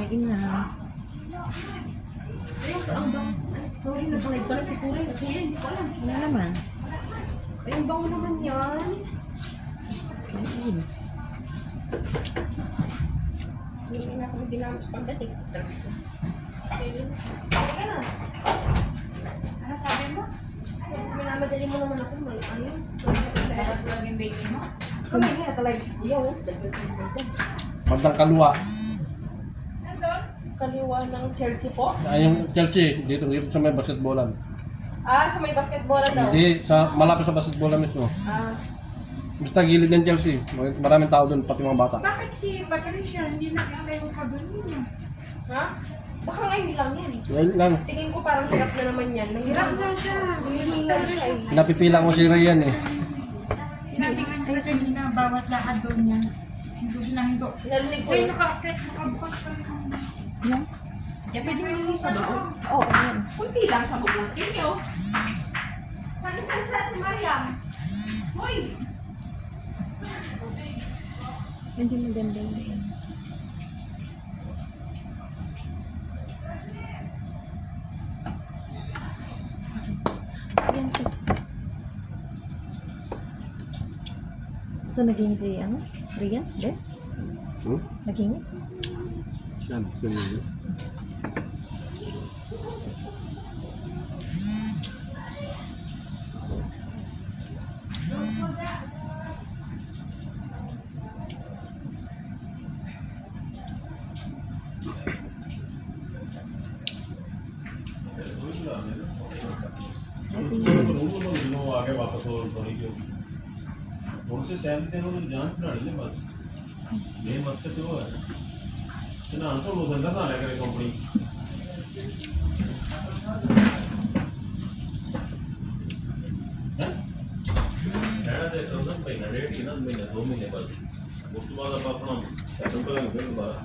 Kain na. Ayun, saan bang? Sorry, nag-live pala si Kulay. Kuya, hindi ko alam. Ano naman? Ayun, bango naman yan. Kain. Hindi na kami dinamos pagdating. Tapos na. Ayun. Teka na. Ano sabi mo? Minamadali mo naman ako. May ayun. Sarap lang yung bacon mo. Kami nga talaga. Yo. Bandang kalwa. Kaliwa ng Chelsea po. Ay, yung Chelsea, dito sa may basketballan. Ah, sa may basketball daw. Hindi, malapit sa basketballan mismo. Ah. Basta gilid ng Chelsea. Maraming tao doon, pati mga bata. Bakit si Patricia hindi nakakayo ka doon niya? Ha? Baka ngayon lang yan. Ngayon lang, Tingin ko parang hirap na naman yan. Hirap na siya. Hinihingal siya eh. napipila ko si Ryan eh. Sinabi nga niya kanina, bawat lakad doon niya. Hindo siya na hindo. Narinig ko Ay, yun. nakabukas pa rin. Yan. Yeah, pwede mo yung sa loob. Oo, yan. Kunti lang sa mabuti nyo. Saan sa Mariam? Hoy! Hindi maganda yun. Yan siya. So, naging si, ano? Rian? De? Naging? Yan, ganyan. आगे वापस हो थोड़ी की होगी उनसे टाइम पे उन्होंने जान छुड़ानी है बस ये मकसद वो है ना तो वो धंधा ना करे कंपनी महीना डेढ़ महीना 2 महीने बस उसके बाद आप अपना सेटल करेंगे फिर दोबारा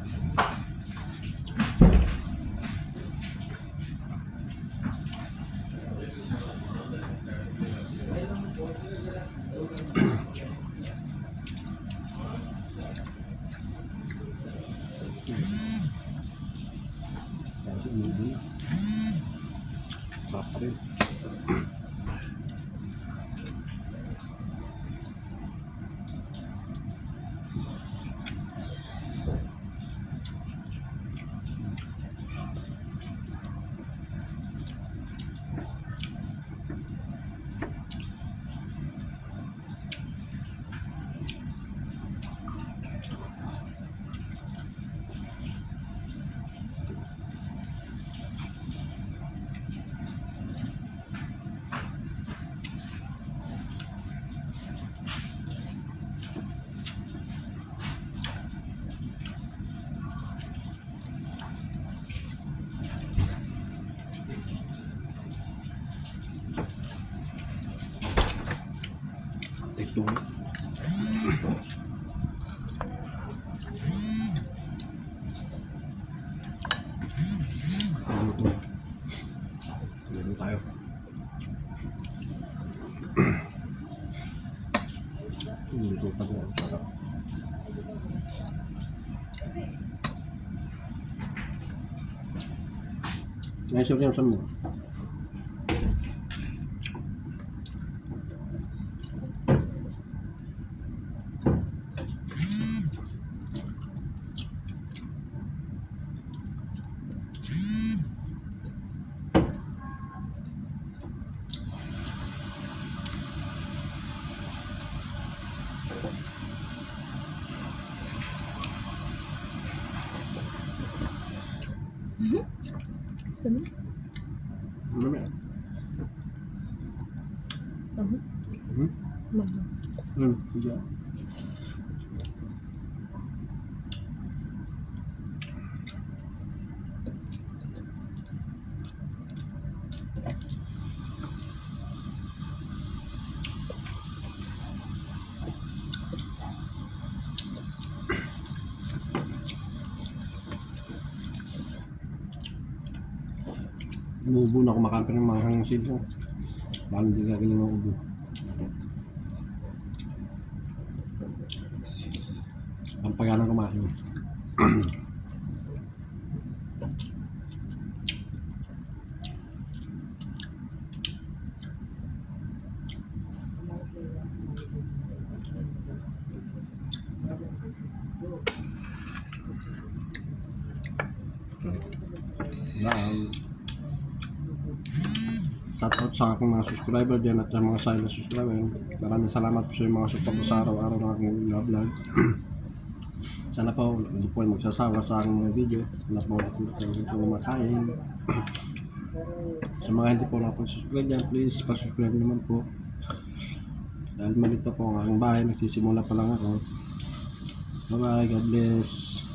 Sarap rin. Ito. Luto. Luto tayo. Luto pa doon. Sarap. Ngayon siya yung samin. Gusto mo? Ano ba yan? Taho? Mahal. Hindi. Inuubo na kumakain ng mga hangang silso. Lalo hindi gagaling ng ubo. Ang pagana kumain. Shoutout sa aking mga subscriber dyan at sa mga silent subscriber. Maraming salamat po sa mga support sa araw-araw ng aking vlog. Sana po, hindi po magsasawa sa aking mga video. Sana po, hindi po makain. Sa mga hindi po nakapag-subscribe dyan, please, pa-subscribe naman po. Dahil malit pa po ang aking bahay, nagsisimula pa lang ako. Bye-bye, God bless.